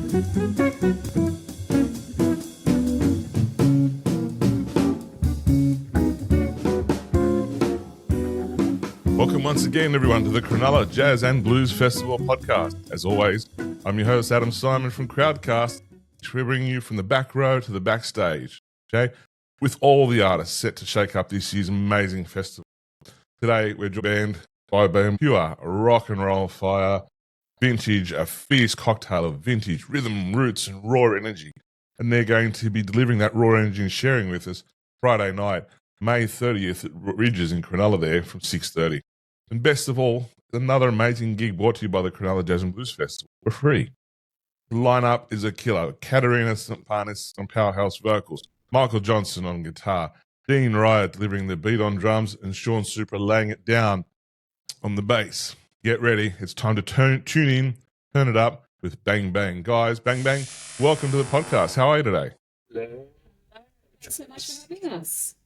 Welcome once again, everyone, to the Cronulla Jazz and Blues Festival podcast. As always, I'm your host, Adam Simon from Crowdcast, which we're bringing you from the back row to the backstage, okay, with all the artists set to shake up this year's amazing festival. Today, we're joined by pure rock and roll fire, vintage, a fierce cocktail of vintage, rhythm, roots, and raw energy. And they're going to be delivering that raw energy and sharing with us Friday night, May 30th at Rydges in Cronulla there from 6:30. And best of all, another amazing gig brought to you by the Cronulla Jazz and Blues Festival for free. The lineup is a killer. Katerina Sampanis on powerhouse vocals, Michael Johnson on guitar, Dean Riot delivering the beat on drums, and Sean Super laying it down on the bass. Get ready. It's time to tune in, turn it up with Bang Bang. Guys, Bang Bang, welcome to the podcast. How are you today? Thanks so much for having us.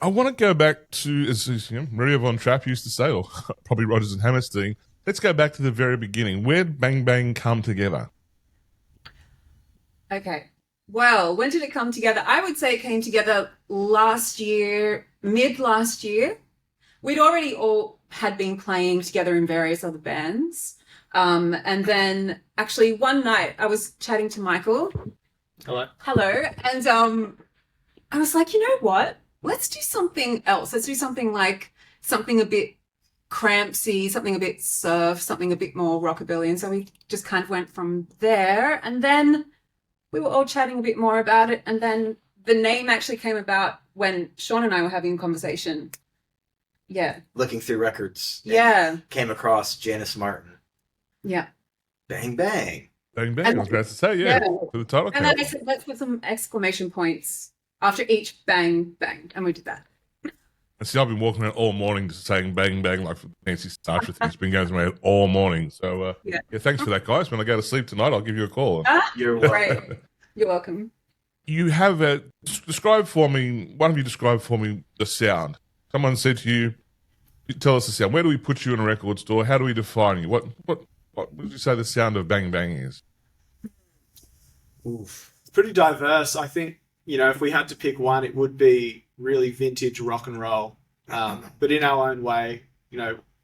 I want to go back to, as Maria von Trapp used to say, or probably Rogers and Hammerstein, let's go back to the very beginning. Where did Bang Bang come together? Okay. Well, when did it come together? I would say it came together last year, mid last year. We'd already all had been playing together in various other bands. And then actually one night I was chatting to Michael. Hello. And I was like, you know what? Let's do something else. Let's do something a bit crampsy, something a bit surf, something a bit more rockabilly. And so we just kind of went from there. And then we were all chatting a bit more about it. And then the name actually came about when Sean and I were having a conversation. Yeah. Looking through records. Yeah. Came across Janice Martin. Yeah. Bang, bang. Bang Bang, I was about to say, yeah. For the title. And then I said, let's put some exclamation points after each bang, bang. And we did that. And see, I've been walking around all morning just saying Bang Bang like Nancy Sinatra thing. It's been going through my head all morning. So, yeah, thanks for that, guys. When I go to sleep tonight, I'll give you a call. You're welcome. Great. You're welcome. You have describe for me, one of you describe for me the sound. Someone said to you, tell us the sound. Where do we put you in a record store? How do we define you? What would you say the sound of Bang Bang is? Oof. It's pretty diverse. I think, if we had to pick one, it would be really vintage rock and roll. But in our own way,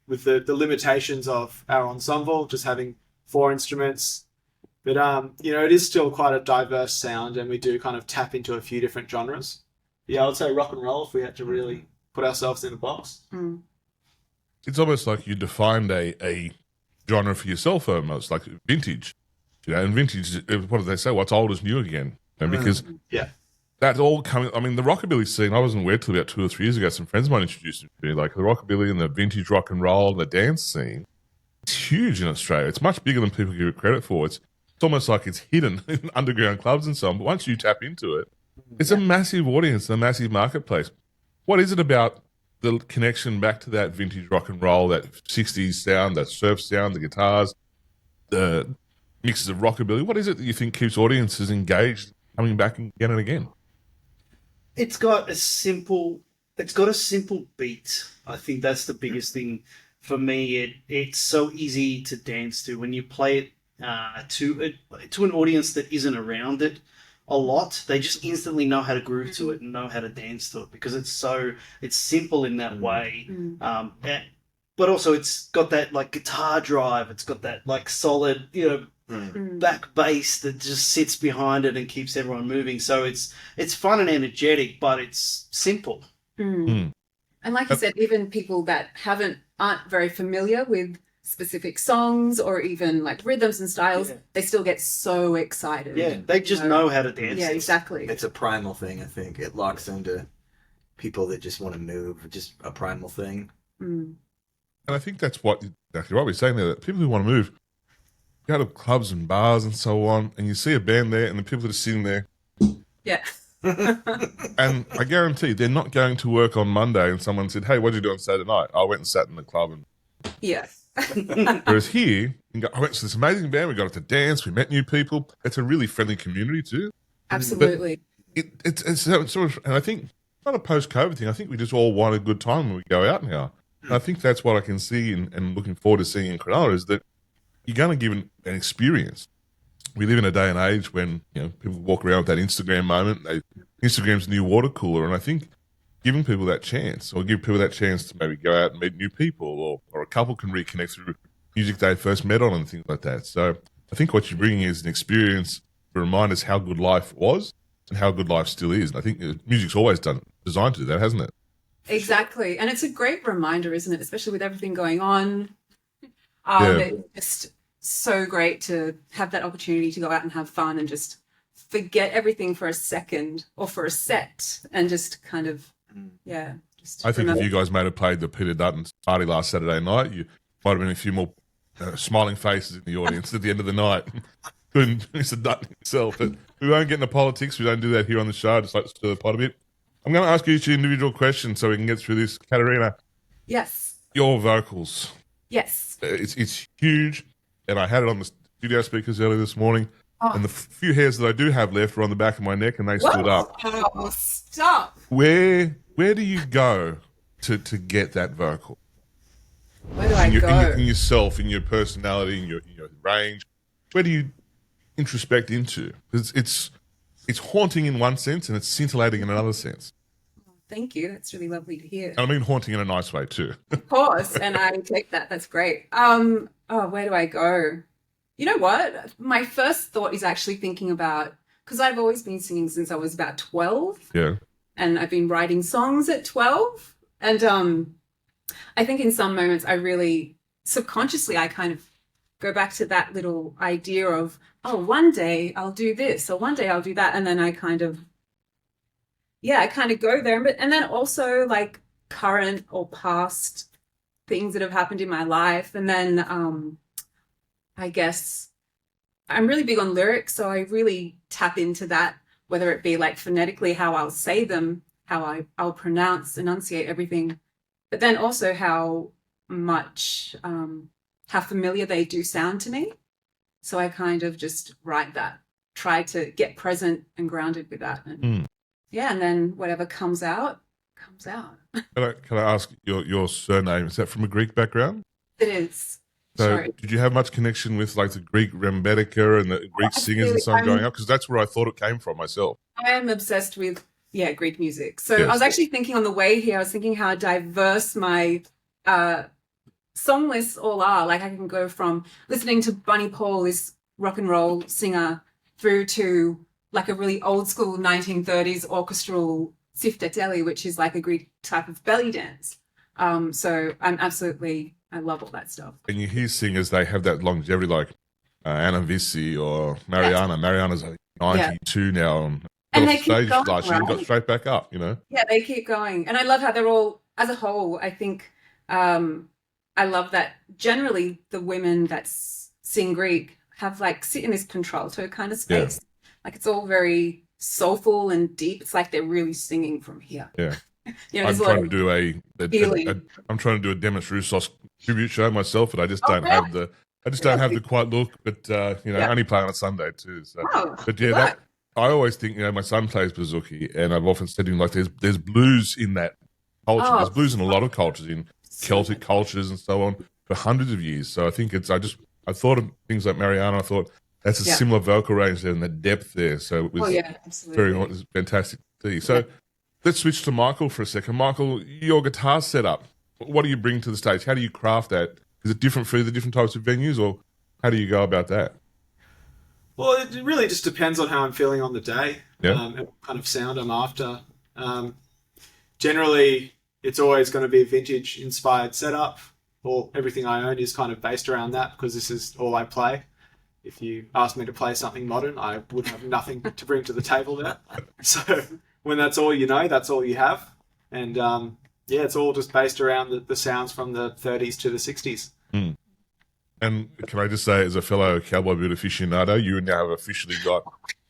with the limitations of our ensemble, just having 4 instruments. But, it is still quite a diverse sound, and we do kind of tap into a few different genres. Yeah, I would say rock and roll if we had to really put ourselves in a box. Mm. It's almost like you defined a genre for yourself, almost like vintage. And vintage, what do they say? What's old is new again. Because that's all coming. I mean, the rockabilly scene, I wasn't aware till about 2 or 3 years ago. Some friends of mine introduced me to like the rockabilly and the vintage rock and roll, the dance scene. It's huge in Australia. It's much bigger than people give it credit for. It's almost like it's hidden in underground clubs and so on. But once you tap into it, it's a massive audience, a massive marketplace. What is it about the connection back to that vintage rock and roll, that 60s sound, that surf sound, the guitars, the mixes of rockabilly? What is it that you think keeps audiences engaged, coming back again and again? It's got a simple beat. I think that's the biggest thing for me. It's so easy to dance to when you play it to an audience that isn't around it a lot. They just instantly know how to groove to it and know how to dance to it because it's simple in that way. But also it's got that like guitar drive. It's got that like solid, back bass that just sits behind it and keeps everyone moving. So it's fun and energetic, but it's simple. And like you said, even people that aren't very familiar with specific songs or even like rhythms and styles, they still get so excited. Yeah, they just know how to dance. Yeah, exactly. It's a primal thing, I think. It locks into people that just want to move, just a primal thing. And I think that's exactly what we're saying there, that people who want to move, you go to clubs and bars and so on, and you see a band there and the people that are sitting there. Yeah. And I guarantee they're not going to work on Monday and someone said, hey, what did you do on Saturday night? I went and sat in the club. Yeah. Whereas here, I went to this amazing band, we got to dance, we met new people. It's a really friendly community too. Absolutely. But it's sort of, and I think, not a post-COVID thing, I think we just all want a good time when we go out now. And I think that's what I can see and looking forward to seeing in Cronulla is that you're going to give an experience. we live in a day and age when, you know, people walk around with that Instagram moment. Instagram's the new water cooler, and I think giving people that chance, or give people that chance to maybe go out and meet new people, or a couple can reconnect through music they first met on and things like that. So I think what you're bringing is an experience to remind us how good life was and how good life still is. And I think music's always designed to do that, hasn't it? Exactly. And it's a great reminder, isn't it? Especially with everything going on. It's just so great to have that opportunity to go out and have fun and just forget everything for a second or for a set and just kind of, just I think if you guys may have played the Peter Dutton's party last Saturday night, you might have been a few more smiling faces in the audience at the end of the night. Couldn't Mr. Dutton himself. But we won't get into politics. We don't do that here on the show. Just like to stir the pot a bit. I'm going to ask you each individual question so we can get through this. Katarina. Yes. Your vocals. Yes. It's huge. And I had it on the studio speakers earlier this morning. Oh. And the few hairs that I do have left are on the back of my neck and they stood up. Oh, stop. Where do you go to get that vocal? Where do I go? In yourself, in your personality, in your range. Where do you introspect into? Because it's haunting in one sense and it's scintillating in another sense. Thank you. That's really lovely to hear. And I mean haunting in a nice way too. Of course, and I take that. That's great. Where do I go? You know what? My first thought is actually thinking about, because I've always been singing since I was about 12. Yeah. And I've been writing songs at 12. And I think in some moments I really subconsciously I kind of go back to that little idea of, oh, one day I'll do this or one day I'll do that. And then I kind of go there. And then also like current or past things that have happened in my life. And then I guess I'm really big on lyrics. So I really tap into that, whether it be like phonetically, how I'll say them, how I'll pronounce, enunciate everything, but then also how much, how familiar they do sound to me. So I kind of just write that, try to get present and grounded with that. And and then whatever comes out, comes out. Can I ask your surname? Is that from a Greek background? It is. So Sorry. Did you have much connection with like the Greek Rembetika and the Greek singers and so on growing up? Because that's where I thought it came from myself. I am obsessed with, Greek music. So Yes. I was actually thinking on the way here, I was thinking how diverse my song lists all are. Like I can go from listening to Bunny Paul, this rock and roll singer, through to like a really old school 1930s orchestral sifteteli, which is like a Greek type of belly dance. So I love all that stuff. And you hear singers, they have that longevity like Anna Vissi or Mariana. Yes. Mariana's 92 now. And they keep going, last year and got straight back up, you know? Yeah, they keep going. And I love how they're all, as a whole, I think I love that generally the women that sing Greek have like sit in this contralto kind of space. Yeah. Like it's all very soulful and deep. It's like they're really singing from here. Yeah. You know, I'm trying to do I'm trying to do a Demis Roussos tribute show myself, but I just don't have the have the quite look. But only play on a Sunday too. So. But I always think my son plays bouzouki, and I've often said to him like, there's blues in that culture. There's blues in a lot of cultures, in Celtic cultures and so on, for hundreds of years. So I think I thought of things like Mariana. I thought that's a similar vocal range there and the depth there. So it was very fantastic to see. So. Let's switch to Michael for a second. Michael, your guitar setup, what do you bring to the stage? How do you craft that? Is it different for the different types of venues, or how do you go about that? Well, it really just depends on how I'm feeling on the day, and what kind of sound I'm after. Generally, it's always going to be a vintage-inspired setup, or everything I own is kind of based around that because this is all I play. If you asked me to play something modern, I would have nothing to bring to the table there. So... when that's all you know, that's all you have. And it's all just based around the sounds from the 30s to the 60s. Mm. And can I just say, as a fellow cowboy boot aficionado, you now have officially got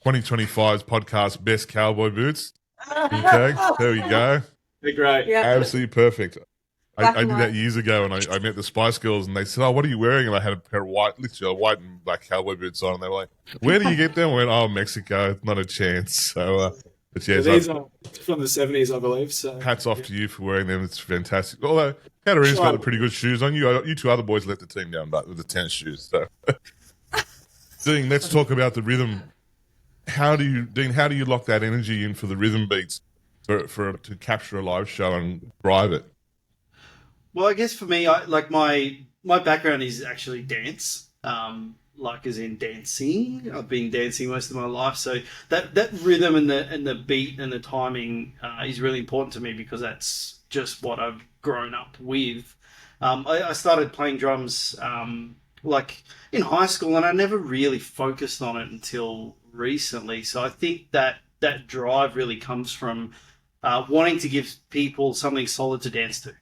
2025's podcast Best Cowboy Boots. Okay, there we go. They're great. Yeah. Absolutely perfect. I did that years ago, and I met the Spice Girls, and they said, "Oh, what are you wearing?" And I had a pair of white and black cowboy boots on, and they were like, "Where do you get them?" I went, "Oh, Mexico, not a chance." So... But these are from the 70s, I believe. So hats off to you for wearing them. It's fantastic. Although Katarina's got the pretty good shoes on. You two other boys let the team down, but with the tennis shoes. So Dean, let's talk about the rhythm. Dean, how do you lock that energy in for the rhythm beats to capture a live show and drive it? Well, I guess for me, my background is actually dance, like as in dancing. I've been dancing most of my life, so that rhythm and the beat and the timing is really important to me because that's just what I've grown up with. I started playing drums like in high school, and I never really focused on it until recently. So I think that drive really comes from wanting to give people something solid to dance to.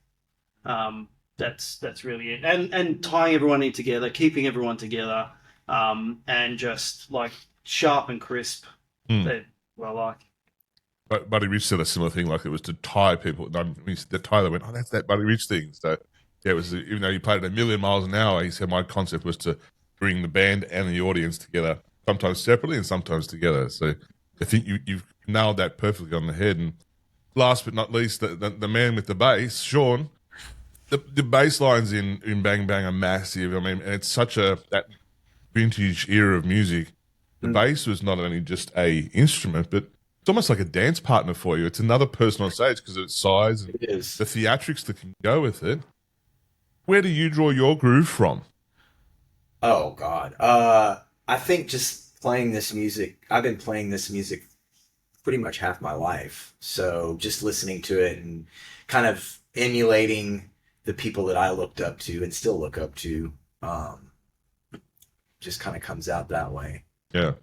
That's really it, and tying everyone in together, keeping everyone together, and just like sharp and crisp. That what I like. But Buddy Rich said a similar thing, like it was to tie people. The Tyler went, "Oh, that's that Buddy Rich thing." So yeah, it was, even though you played at 1,000,000 miles an hour, he said my concept was to bring the band and the audience together, sometimes separately and sometimes together. So I think you've nailed that perfectly on the head. And last but not least, the man with the bass, Sean. The bass lines in Bang Bang are massive. I mean, and it's such that vintage era of music. The bass was not only just a instrument, but it's almost like a dance partner for you. It's another person on stage because of its size and It is. the theatrics that can go with it. Where do you draw your groove from? Oh God. I think just playing this music. I've been playing this music pretty much half my life. So just listening to it and kind of emulating the people that I looked up to and still look up to, just kind of comes out that way. Yeah.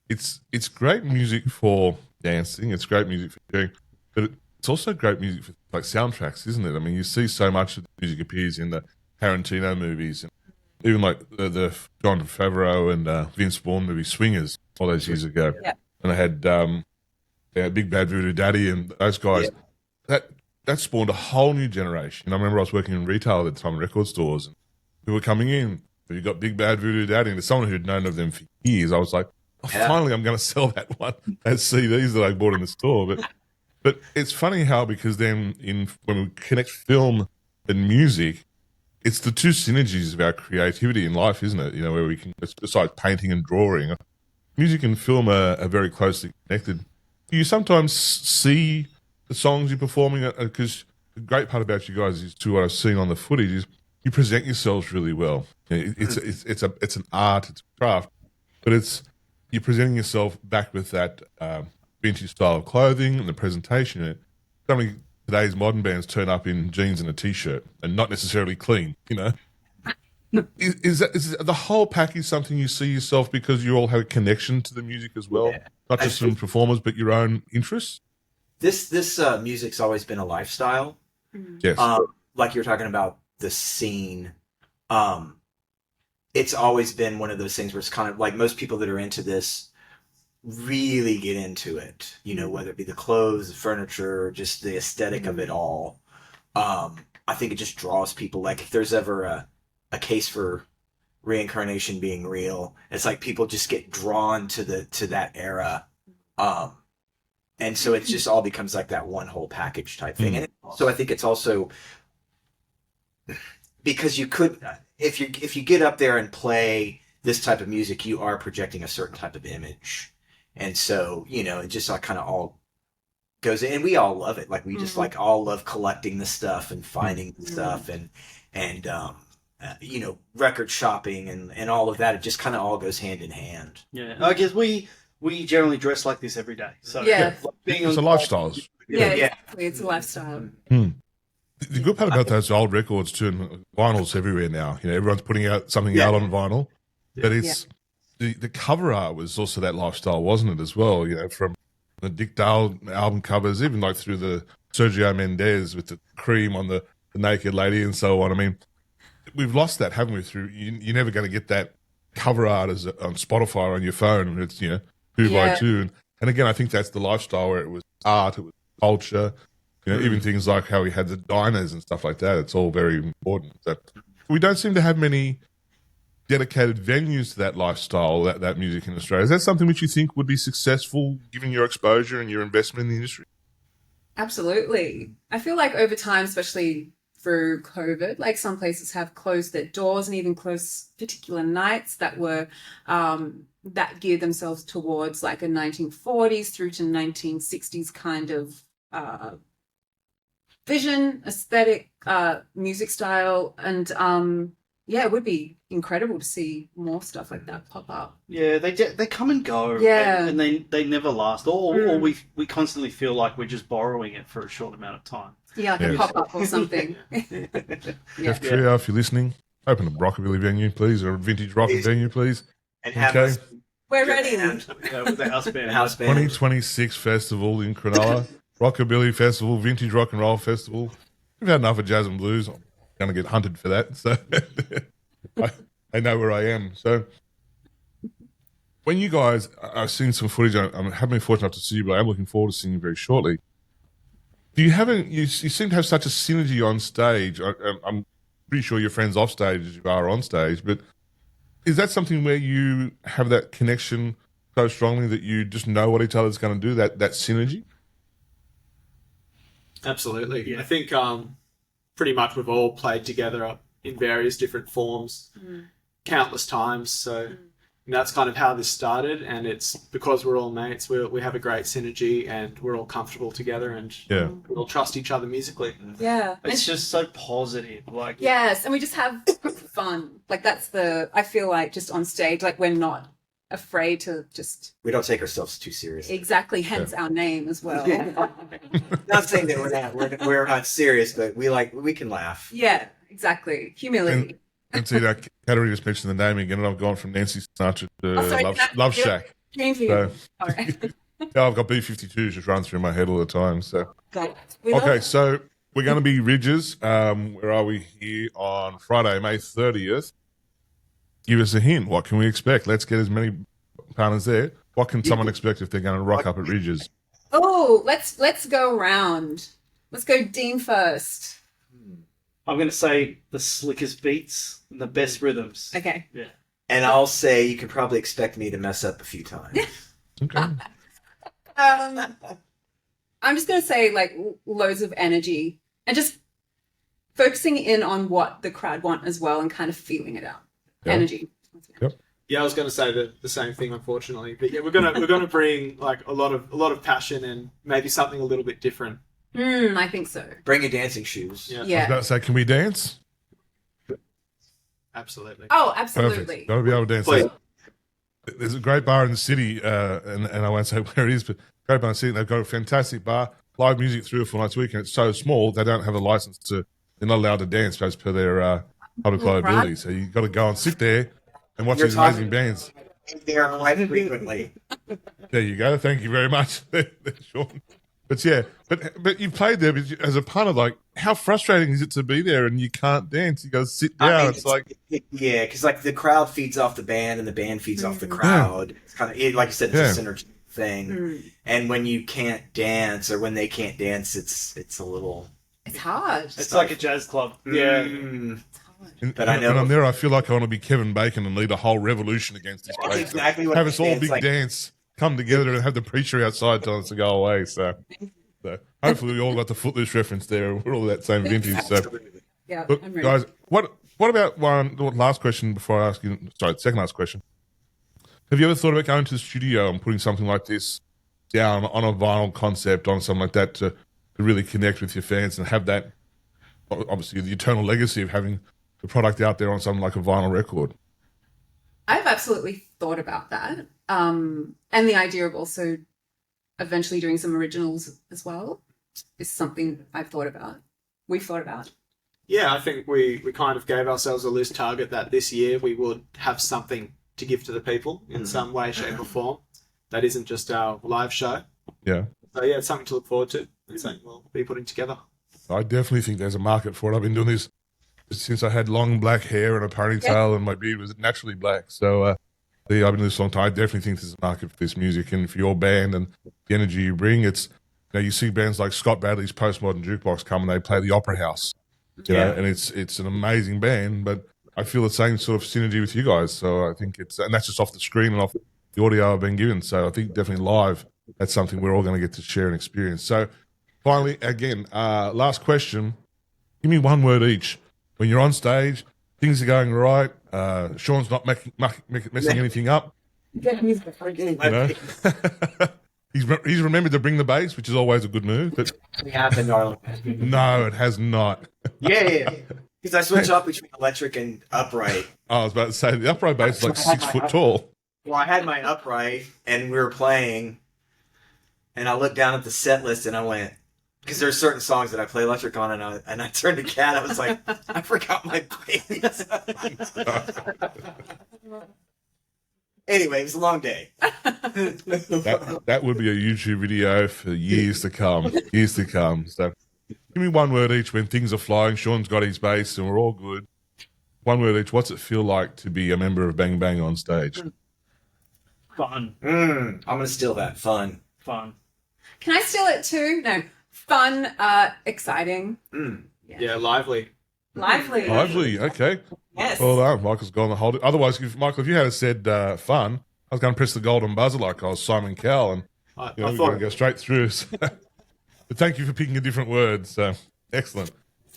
It's great music for dancing. It's great music for doing, but it's also great music for like soundtracks, isn't it? I mean, you see so much of the music appears in the Tarantino movies, and even like the John Favreau and Vince Vaughn movie Swingers all those years ago. Yeah. And I had Big Bad Voodoo Daddy and those guys. Yeah. That spawned a whole new generation. And I remember I was working in retail at the time, record stores, and we were coming in. You got Big Bad Voodoo Daddy, and as someone who'd known of them for years, I was like, finally, I'm going to sell that one as CDs that I bought in the store. But it's funny how, because then when we connect film and music, it's the two synergies of our creativity in life, isn't it? You know, where we can, besides painting and drawing, music and film are very closely connected. Do you sometimes see the songs you're performing? Because the great part about you guys is, to what I've seen on the footage, is you present yourselves really well. It's an art, it's a craft, but you're presenting yourself back with that vintage style of clothing and the presentation. So many today's modern bands turn up in jeans and a t-shirt and not necessarily clean, you know. Is the whole package something you see yourself, because you all have a connection to the music as well, not just from performers but your own interests? This music's always been a lifestyle. Yes. Like you're talking about the scene. It's always been one of those things where it's kind of like most people that are into this really get into it, you know, whether it be the clothes, the furniture, just the aesthetic of it all. I think it just draws people. Like if there's ever a case for reincarnation being real, it's like people just get drawn to that era. And so it just all becomes like that one whole package type thing. And so I think it's also because you could, if you get up there and play this type of music, you are projecting a certain type of image. And so, you know, it just like kind of all goes in, and we all love it. Like we just like all love collecting the stuff and finding the stuff and you know, record shopping and all of that. It just kind of all goes hand in hand. Yeah, I guess we generally dress like this every day. So Yeah. It's a lifestyle. Yeah, exactly. It's a lifestyle. The good part about those old records too, and vinyl's everywhere now. You know, everyone's putting out something out on vinyl, but it's the cover art was also that lifestyle, wasn't it, as well? You know, from the Dick Dale album covers, even like through the Sergio Mendes with the cream on the naked lady and so on. I mean, we've lost that, haven't we? Through you're never going to get that cover art as on Spotify or on your phone, and it's, you know, 2 by 2. And again, I think that's the lifestyle where it was art, it was culture. You know, even things like how we had the diners and stuff like that. It's all very important. We don't seem to have many dedicated venues to that lifestyle, that music in Australia. Is that something which you think would be successful, given your exposure and your investment in the industry? Absolutely. I feel like over time, especially through COVID. Like some places have closed their doors and even closed particular nights that were that geared themselves towards like a 1940s through to 1960s kind of vision, aesthetic, music style, and yeah, it would be incredible to see more stuff like that pop up. Yeah, they come and go. Yeah. and they never last. Or we constantly feel like we're just borrowing it for a short amount of time. Yeah, like a Yes. pop up or something. Jeff Trio, if you're listening, open a rockabilly venue, please, or a vintage rock venue, please. And have Okay. us We're ready. With the house band. house band. 2026 festival in Cronulla, Rockabilly Festival, Vintage Rock and Roll Festival. We've had enough of jazz and blues. I'm going to get hunted for that, so I know where I am. So when you guys, I've seen some footage. I haven't been fortunate enough to see you, but I am looking forward to seeing you very shortly. Do you have you seem to have such a synergy on stage. I'm pretty sure you're friends off stage as you are on stage, but is that something where you have that connection so strongly that you just know what each other's going to do, that synergy? Absolutely. Yeah. I think pretty much we've all played together in various different forms countless times. So that's kind of how this started, and it's because we're all mates, we have a great synergy and we're all comfortable together, and Yeah. we all trust each other musically. Yeah. It's just so positive. Like Yes, and we just have fun. Like that's I feel like just on stage, like we're not afraid to just We don't take ourselves too seriously. exactly, hence our name as well. Not saying that we're not serious, but we can laugh. Yeah, exactly. Humility. And see that Katerina just mentioned the name again, and I've gone from Nancy Sinatra to Oh, sorry, Love Shack. Dream for you. So All right. I've got B-52s just run through my head all the time. So Got it. We love okay, it. so we're going to be Rydges. Where are we here on Friday, May 30th? Give us a hint. What can we expect? Let's get as many partners there. What can someone expect if they're going to rock up at Rydges? Oh, let's go around. Let's go Dean first. I'm going to say the slickest beats and the best rhythms. Okay. Yeah. And I'll say you can probably expect me to mess up a few times. Okay. I'm just going to say like loads of energy and just focusing in on what the crowd want as well and kind of feeling it out. Yeah. Energy. Yeah, I was going to say the same thing, unfortunately. But yeah, we're gonna bring like a lot of passion and maybe something a little bit different. I think so. Bring your dancing shoes. Yeah, I was Yeah. about to say, can we dance? absolutely. Oh, Perfect. absolutely. Got to be able to dance. Please. There's a great bar in the city, and I won't say where it is, but great bar in the city. They've got a fantastic bar, live music 3 or 4 nights a week, and it's so small they don't have a license to. They're not allowed to dance as per their public Right. liability. So you've got to go and sit there and watch You're these talking- amazing bands. There quite frequently. There you go. Thank you very much, Sean. But yeah, but you played there as a punter. Like, how frustrating is it to be there and you can't dance? You got to sit down. I mean, it's like, yeah, because like the crowd feeds off the band and the band feeds off the crowd. It's kind of like you said, it's a synergy thing. And when you can't dance or when they can't dance, it's a little. It's hard. It's like a jazz club. Yeah. But I know- when I'm there, I feel like I want to be Kevin Bacon and lead a whole revolution against this That's place. exactly what Have it us all is. big Like- dance, come together, and have the preacher outside telling us to go away. So hopefully we all got the Footloose reference there. We're all that same vintage. So Yeah, look, I'm ready. guys, what about one last question before I ask you? Sorry, second last question. Have you ever thought about going to the studio and putting something like this down on a vinyl concept, on something like that, to really connect with your fans and have that, obviously, the eternal legacy of having the product out there on something like a vinyl record? I've absolutely thought about that. And the idea of also eventually doing some originals as well is something I've thought about. We've thought about. Yeah, I think we kind of gave ourselves a loose target that this year we would have something to give to the people in some way, shape, or form. That isn't just our live show. Yeah. So yeah, it's something to look forward to. It's something we'll be putting together. I definitely think there's a market for it. I've been doing this since I had long black hair and a ponytail and my beard was naturally black. So I've been doing this a long time. I definitely think there's a market for this music and for your band and the energy you bring. It's, you see bands like Scott Bradley's Postmodern Jukebox come and they play the Opera House, you know, and it's an amazing band, but I feel the same sort of synergy with you guys. So I think and that's just off the screen and off the audio I've been given. So I think definitely live, that's something we're all going to get to share and experience. So finally, again, last question. Give me one word each. When you're on stage, things are going right. Sean's not messing anything up. You know? He's remembered to bring the bass, which is always a good move. But We have been, darling. no, it has not. Yeah. Because I switch off between electric and upright. I was about to say the upright bass is like 6 foot tall. Well, I had my upright, and we were playing, and I looked down at the set list, and I went, because there's certain songs that I play electric on, and I turned to Kat, I was like, I forgot my bass. Anyway, it was a long day. That would be a YouTube video for years to come. Years to come. So give me one word each when things are flying. Sean's got his bass and we're all good. One word each. What's it feel like to be a member of Bang Bang on stage? Fun. I'm going to steal that. Fun. Fun. Can I steal it too? No. Fun, exciting. Yeah, lively. Lively. Lively. Okay. Yes. Well done. Michael's gone the whole. Otherwise, Michael, if you had said fun, I was going to press the golden buzzer like I was Simon Cowell, and I we're thought going to go straight through. So, but thank you for picking a different word. So excellent,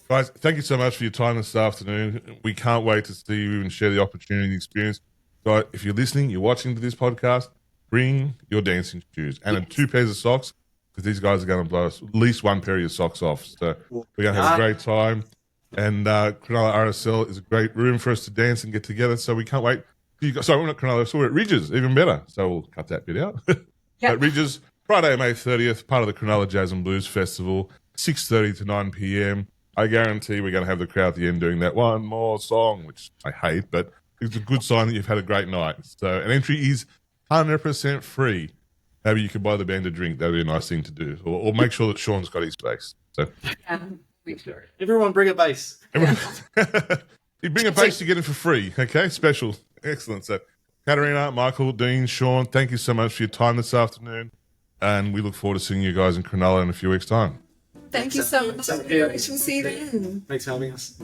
guys. Thank you so much for your time this afternoon. We can't wait to see you and share the opportunity and experience. So if you're listening, you're watching to this podcast, bring your dancing shoes and 2 pairs of socks, because these guys are going to blow us at least 1 pair of your socks off. So we're going to have a great time. And Cronulla RSL is a great room for us to dance and get together. So we can't wait. Sorry, we're not Cronulla. So we're at Rydges, even better. So we'll cut that bit out. At Rydges, Friday, May 30th, part of the Cronulla Jazz and Blues Festival, 6:30 to 9 p.m. I guarantee we're going to have the crowd at the end doing that one more song, which I hate, but it's a good sign that you've had a great night. So an entry is 100% free. Maybe you could buy the band a drink. That would be a nice thing to do. Or make sure that Sean's got his bass. So everyone bring a bass. you bring a bass, you get it for free. Okay, special. Excellent. So Katarina, Michael, Dean, Sean, thank you so much for your time this afternoon. And we look forward to seeing you guys in Cronulla in a few weeks' time. Thank you so much. We'll see you then. Thanks for having us.